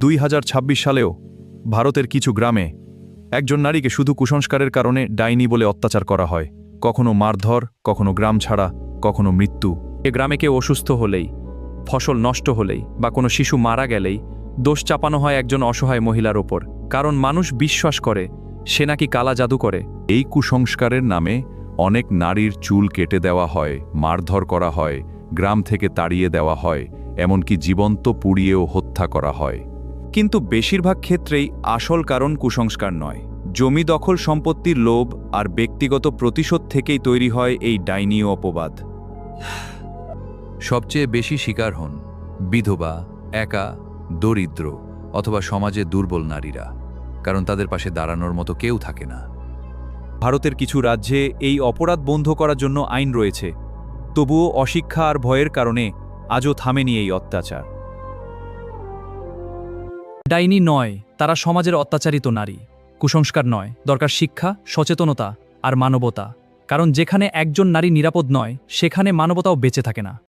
2026 সালেও ভারতের কিছু গ্রামে একজন নারীকে শুধু কুসংস্কারের কারণে ডাইনি বলে অত্যাচার করা হয়, কখনো মারধর, কখনো গ্রাম ছাড়া, কখনো মৃত্যু। এ গ্রামে কেউ অসুস্থ হলেই, ফসল নষ্ট হলেই বা কোনো শিশু মারা গেলেই দোষ চাপানো হয় একজন অসহায় মহিলার ওপর, কারণ মানুষ বিশ্বাস করে সে নাকি কালা জাদু করে। এই কুসংস্কারের নামে অনেক নারীর চুল কেটে দেওয়া হয়, মারধর করা হয়, গ্রাম থেকে তাড়িয়ে দেওয়া হয়, এমনকি জীবন্ত পুড়িয়েও হত্যা করা হয়। কিন্তু বেশিরভাগ ক্ষেত্রেই আসল কারণ কুসংস্কার নয়, জমি দখল, সম্পত্তির লোভ আর ব্যক্তিগত প্রতিশোধ থেকেই তৈরি হয় এই ডাইনি অপবাদ। সবচেয়ে বেশি শিকার হন বিধবা, একা, দরিদ্র অথবা সমাজে দুর্বল নারীরা, কারণ তাদের পাশে দাঁড়ানোর মতো কেউ থাকে না। ভারতের কিছু রাজ্যে এই অপরাধ বন্ধ করার জন্য আইন রয়েছে, তবুও অশিক্ষা আর ভয়ের কারণে আজও থামেনি এই অত্যাচার। ডাইনি নয়, তারা সমাজের অত্যাচারিত নারী। কুসংস্কার নয়, দরকার শিক্ষা, সচেতনতা আর মানবতা, কারণ যেখানে একজন নারী নিরাপদ নয়, সেখানে মানবতাও বেঁচে থাকে না।